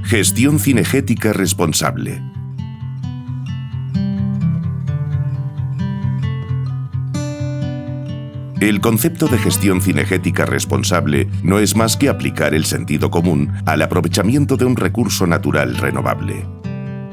Gestión cinegética responsable. El concepto de gestión cinegética responsable no es más que aplicar el sentido común al aprovechamiento de un recurso natural renovable.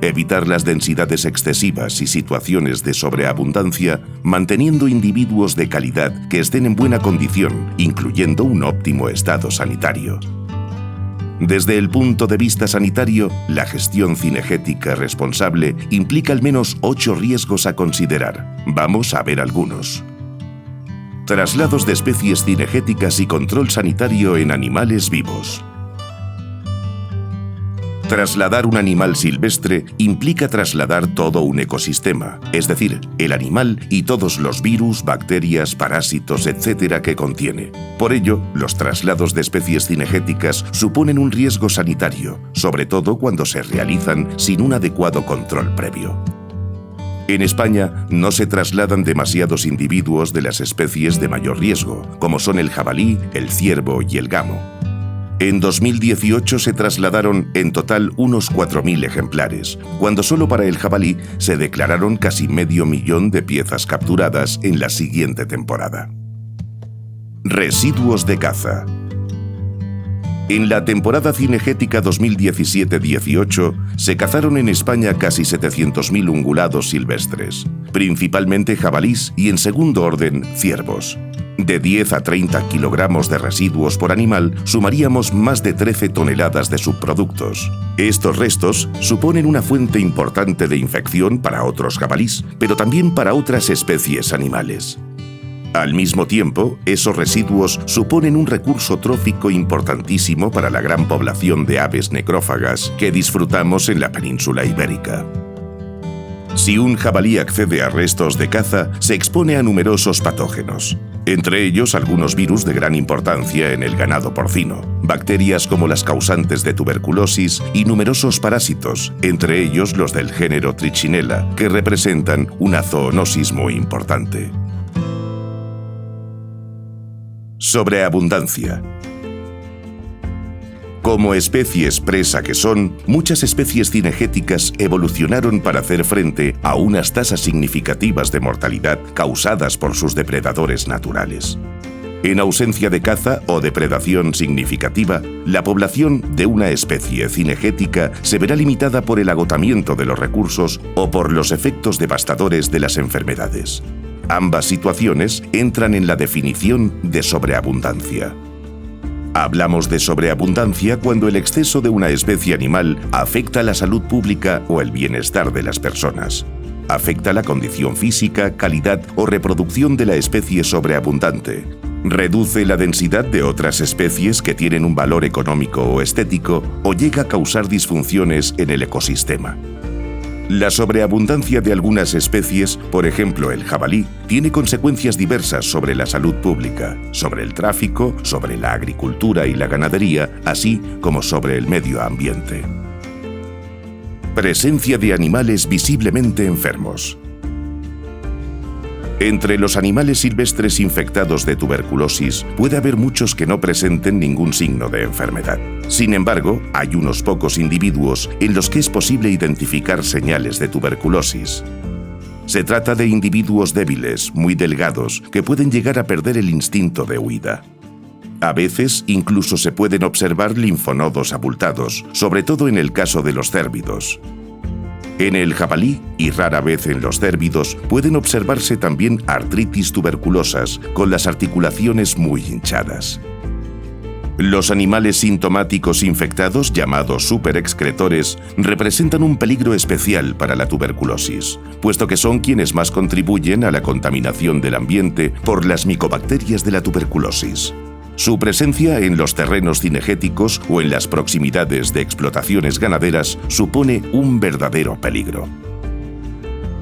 Evitar las densidades excesivas y situaciones de sobreabundancia, manteniendo individuos de calidad que estén en buena condición, incluyendo un óptimo estado sanitario. Desde el punto de vista sanitario, la gestión cinegética responsable implica al menos 8 riesgos a considerar. Vamos a ver algunos. Traslados de especies cinegéticas y control sanitario en animales vivos. Trasladar un animal silvestre implica trasladar todo un ecosistema, es decir, el animal y todos los virus, bacterias, parásitos, etc. que contiene. Por ello, los traslados de especies cinegéticas suponen un riesgo sanitario, sobre todo cuando se realizan sin un adecuado control previo. En España no se trasladan demasiados individuos de las especies de mayor riesgo, como son el jabalí, el ciervo y el gamo. En 2018 se trasladaron en total unos 4.000 ejemplares, cuando solo para el jabalí se declararon casi 500.000 de piezas capturadas en la siguiente temporada. Residuos de caza. En la temporada cinegética 2017-18 se cazaron en España casi 700.000 ungulados silvestres, principalmente jabalís y en segundo orden ciervos. De 10 a 30 kilogramos de residuos por animal sumaríamos más de 13 toneladas de subproductos. Estos restos suponen una fuente importante de infección para otros jabalís, pero también para otras especies animales. Al mismo tiempo, esos residuos suponen un recurso trófico importantísimo para la gran población de aves necrófagas que disfrutamos en la península ibérica. Si un jabalí accede a restos de caza, se expone a numerosos patógenos, entre ellos algunos virus de gran importancia en el ganado porcino, bacterias como las causantes de tuberculosis y numerosos parásitos, entre ellos los del género Trichinella, que representan una zoonosis muy importante. Sobreabundancia. Como especies presa que son, muchas especies cinegéticas evolucionaron para hacer frente a unas tasas significativas de mortalidad causadas por sus depredadores naturales. En ausencia de caza o depredación significativa, la población de una especie cinegética se verá limitada por el agotamiento de los recursos o por los efectos devastadores de las enfermedades. Ambas situaciones entran en la definición de sobreabundancia. Hablamos de sobreabundancia cuando el exceso de una especie animal afecta la salud pública o el bienestar de las personas. Afecta la condición física, calidad o reproducción de la especie sobreabundante. Reduce la densidad de otras especies que tienen un valor económico o estético o llega a causar disfunciones en el ecosistema. La sobreabundancia de algunas especies, por ejemplo el jabalí, tiene consecuencias diversas sobre la salud pública, sobre el tráfico, sobre la agricultura y la ganadería, así como sobre el medio ambiente. Presencia de animales visiblemente enfermos. Entre los animales silvestres infectados de tuberculosis puede haber muchos que no presenten ningún signo de enfermedad. Sin embargo, hay unos pocos individuos en los que es posible identificar señales de tuberculosis. Se trata de individuos débiles, muy delgados, que pueden llegar a perder el instinto de huida. A veces incluso se pueden observar linfonodos abultados, sobre todo en el caso de los cérvidos. En el jabalí, y rara vez en los cérvidos, pueden observarse también artritis tuberculosas, con las articulaciones muy hinchadas. Los animales sintomáticos infectados, llamados superexcretores, representan un peligro especial para la tuberculosis, puesto que son quienes más contribuyen a la contaminación del ambiente por las micobacterias de la tuberculosis. Su presencia en los terrenos cinegéticos o en las proximidades de explotaciones ganaderas supone un verdadero peligro.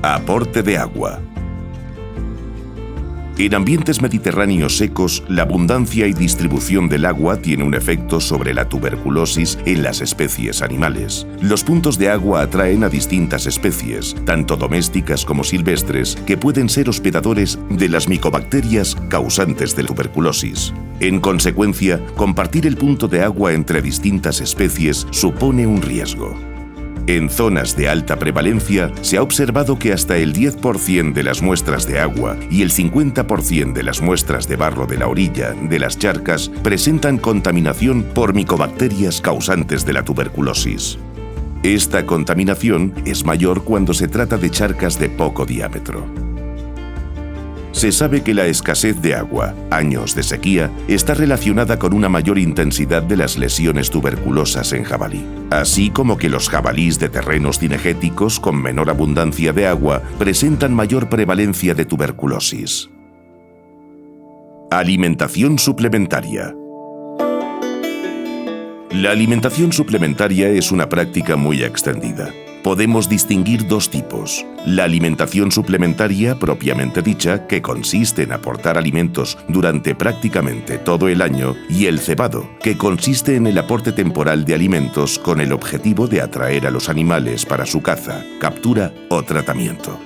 Aporte de agua. En ambientes mediterráneos secos, la abundancia y distribución del agua tiene un efecto sobre la tuberculosis en las especies animales. Los puntos de agua atraen a distintas especies, tanto domésticas como silvestres, que pueden ser hospedadores de las micobacterias causantes de tuberculosis. En consecuencia, compartir el punto de agua entre distintas especies supone un riesgo. En zonas de alta prevalencia se ha observado que hasta el 10% de las muestras de agua y el 50% de las muestras de barro de la orilla de las charcas presentan contaminación por micobacterias causantes de la tuberculosis. Esta contaminación es mayor cuando se trata de charcas de poco diámetro. Se sabe que la escasez de agua, años de sequía, está relacionada con una mayor intensidad de las lesiones tuberculosas en jabalí, así como que los jabalíes de terrenos cinegéticos con menor abundancia de agua presentan mayor prevalencia de tuberculosis. Alimentación suplementaria. La alimentación suplementaria es una práctica muy extendida. Podemos distinguir dos tipos: la alimentación suplementaria propiamente dicha, que consiste en aportar alimentos durante prácticamente todo el año, y el cebado, que consiste en el aporte temporal de alimentos con el objetivo de atraer a los animales para su caza, captura o tratamiento.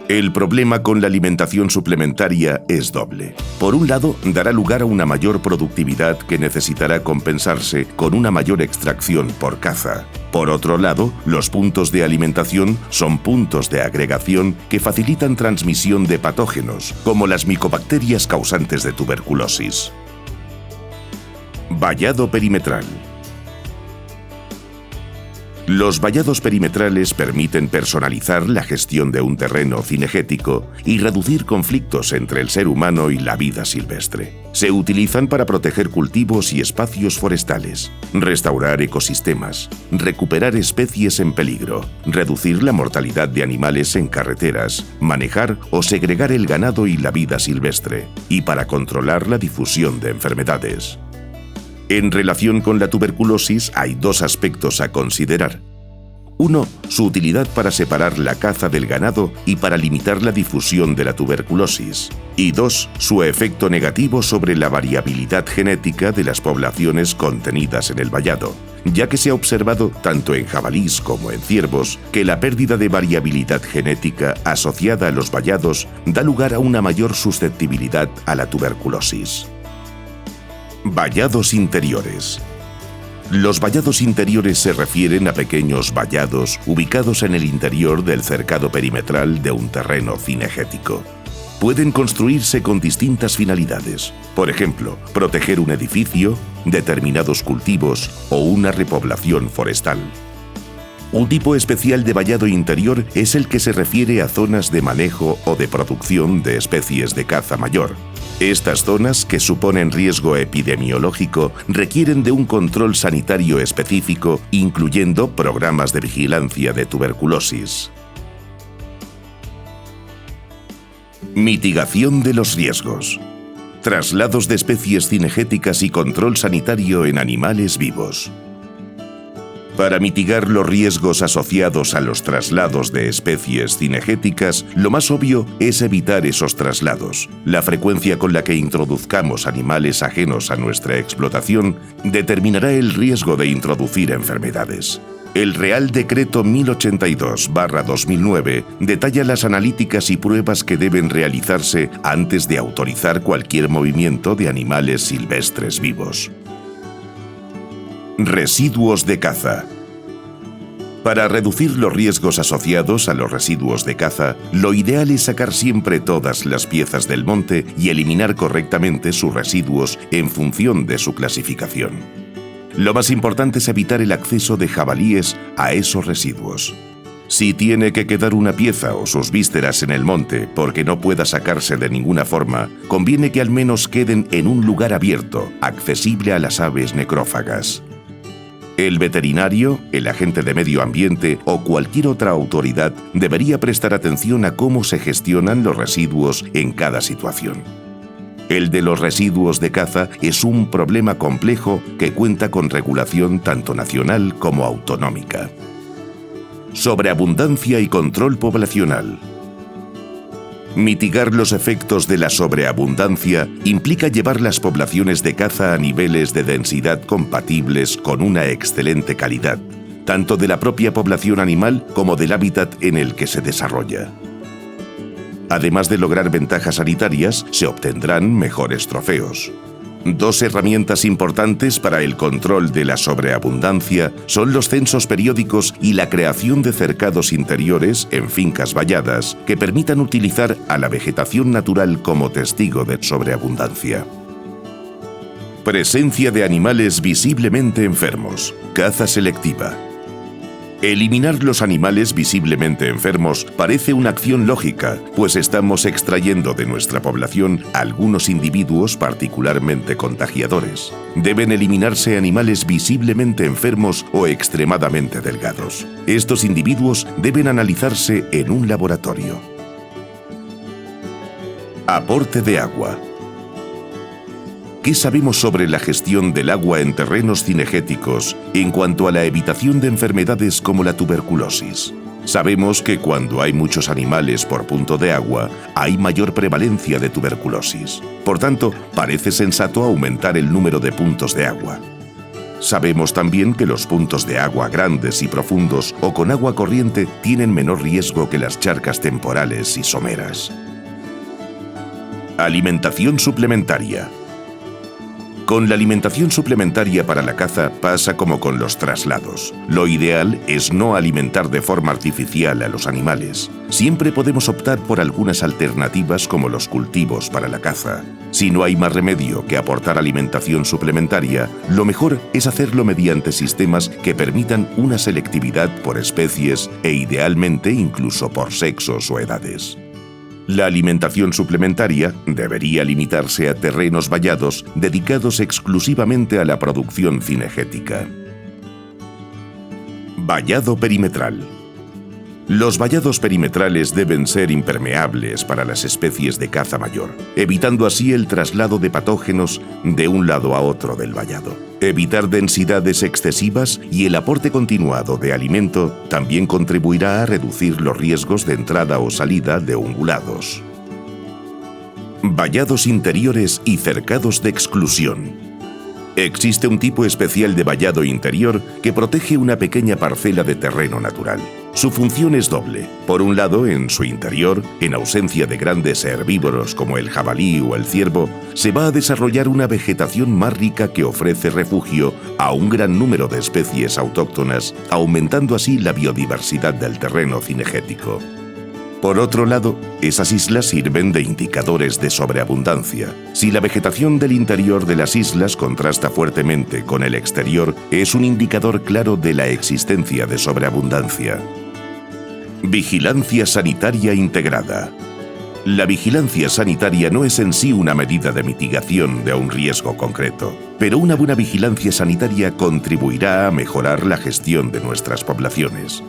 El problema con la alimentación suplementaria es doble. Por un lado, dará lugar a una mayor productividad que necesitará compensarse con una mayor extracción por caza. Por otro lado, los puntos de alimentación son puntos de agregación que facilitan transmisión de patógenos, como las micobacterias causantes de tuberculosis. Vallado perimetral. Los vallados perimetrales permiten personalizar la gestión de un terreno cinegético y reducir conflictos entre el ser humano y la vida silvestre. Se utilizan para proteger cultivos y espacios forestales, restaurar ecosistemas, recuperar especies en peligro, reducir la mortalidad de animales en carreteras, manejar o segregar el ganado y la vida silvestre, y para controlar la difusión de enfermedades. En relación con la tuberculosis hay dos aspectos a considerar. 1. Su utilidad para separar la caza del ganado y para limitar la difusión de la tuberculosis. Y 2. Su efecto negativo sobre la variabilidad genética de las poblaciones contenidas en el vallado, ya que se ha observado tanto en jabalíes como en ciervos que la pérdida de variabilidad genética asociada a los vallados da lugar a una mayor susceptibilidad a la tuberculosis. Vallados interiores. Los vallados interiores se refieren a pequeños vallados ubicados en el interior del cercado perimetral de un terreno cinegético. Pueden construirse con distintas finalidades, por ejemplo, proteger un edificio, determinados cultivos o una repoblación forestal. Un tipo especial de vallado interior es el que se refiere a zonas de manejo o de producción de especies de caza mayor. Estas zonas, que suponen riesgo epidemiológico, requieren de un control sanitario específico, incluyendo programas de vigilancia de tuberculosis. Mitigación de los riesgos. Traslados de especies cinegéticas y control sanitario en animales vivos. Para mitigar los riesgos asociados a los traslados de especies cinegéticas, lo más obvio es evitar esos traslados. La frecuencia con la que introduzcamos animales ajenos a nuestra explotación determinará el riesgo de introducir enfermedades. El Real Decreto 1082/2009 detalla las analíticas y pruebas que deben realizarse antes de autorizar cualquier movimiento de animales silvestres vivos. Residuos de caza. Para reducir los riesgos asociados a los residuos de caza, lo ideal es sacar siempre todas las piezas del monte y eliminar correctamente sus residuos en función de su clasificación. Lo más importante es evitar el acceso de jabalíes a esos residuos. Si tiene que quedar una pieza o sus vísceras en el monte porque no pueda sacarse de ninguna forma, conviene que al menos queden en un lugar abierto, accesible a las aves necrófagas. El veterinario, el agente de medio ambiente o cualquier otra autoridad debería prestar atención a cómo se gestionan los residuos en cada situación. El de los residuos de caza es un problema complejo que cuenta con regulación tanto nacional como autonómica. Sobreabundancia y control poblacional. Mitigar los efectos de la sobreabundancia implica llevar las poblaciones de caza a niveles de densidad compatibles con una excelente calidad, tanto de la propia población animal como del hábitat en el que se desarrolla. Además de lograr ventajas sanitarias, se obtendrán mejores trofeos. Dos herramientas importantes para el control de la sobreabundancia son los censos periódicos y la creación de cercados interiores en fincas valladas que permitan utilizar a la vegetación natural como testigo de sobreabundancia. Presencia de animales visiblemente enfermos. Caza selectiva. Eliminar los animales visiblemente enfermos parece una acción lógica, pues estamos extrayendo de nuestra población algunos individuos particularmente contagiadores. Deben eliminarse animales visiblemente enfermos o extremadamente delgados. Estos individuos deben analizarse en un laboratorio. Aporte de agua. ¿Qué sabemos sobre la gestión del agua en terrenos cinegéticos en cuanto a la evitación de enfermedades como la tuberculosis? Sabemos que cuando hay muchos animales por punto de agua, hay mayor prevalencia de tuberculosis. Por tanto, parece sensato aumentar el número de puntos de agua. Sabemos también que los puntos de agua grandes y profundos o con agua corriente tienen menor riesgo que las charcas temporales y someras. Alimentación suplementaria. Con la alimentación suplementaria para la caza pasa como con los traslados. Lo ideal es no alimentar de forma artificial a los animales. Siempre podemos optar por algunas alternativas como los cultivos para la caza. Si no hay más remedio que aportar alimentación suplementaria, lo mejor es hacerlo mediante sistemas que permitan una selectividad por especies e idealmente incluso por sexos o edades. La alimentación suplementaria debería limitarse a terrenos vallados dedicados exclusivamente a la producción cinegética. Vallado perimetral. Los vallados perimetrales deben ser impermeables para las especies de caza mayor, evitando así el traslado de patógenos de un lado a otro del vallado. Evitar densidades excesivas y el aporte continuado de alimento también contribuirá a reducir los riesgos de entrada o salida de ungulados. Vallados interiores y cercados de exclusión. Existe un tipo especial de vallado interior que protege una pequeña parcela de terreno natural. Su función es doble. Por un lado, en su interior, en ausencia de grandes herbívoros como el jabalí o el ciervo, se va a desarrollar una vegetación más rica que ofrece refugio a un gran número de especies autóctonas, aumentando así la biodiversidad del terreno cinegético. Por otro lado, esas islas sirven de indicadores de sobreabundancia. Si la vegetación del interior de las islas contrasta fuertemente con el exterior, es un indicador claro de la existencia de sobreabundancia. Vigilancia sanitaria integrada. La vigilancia sanitaria no es en sí una medida de mitigación de un riesgo concreto, pero una buena vigilancia sanitaria contribuirá a mejorar la gestión de nuestras poblaciones.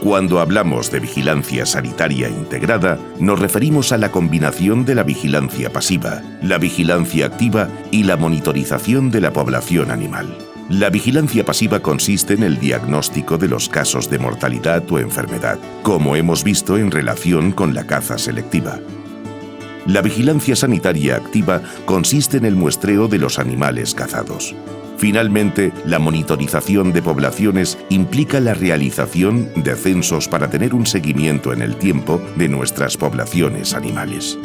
Cuando hablamos de vigilancia sanitaria integrada, nos referimos a la combinación de la vigilancia pasiva, la vigilancia activa y la monitorización de la población animal. La vigilancia pasiva consiste en el diagnóstico de los casos de mortalidad o enfermedad, como hemos visto en relación con la caza selectiva. La vigilancia sanitaria activa consiste en el muestreo de los animales cazados. Finalmente, la monitorización de poblaciones implica la realización de censos para tener un seguimiento en el tiempo de nuestras poblaciones animales.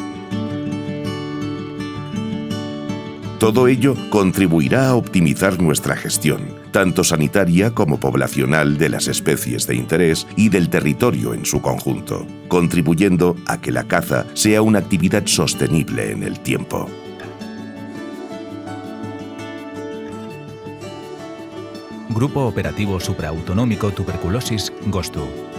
Todo ello contribuirá a optimizar nuestra gestión, tanto sanitaria como poblacional de las especies de interés y del territorio en su conjunto, contribuyendo a que la caza sea una actividad sostenible en el tiempo. Grupo Operativo Supraautonómico Tuberculosis, GOSTU.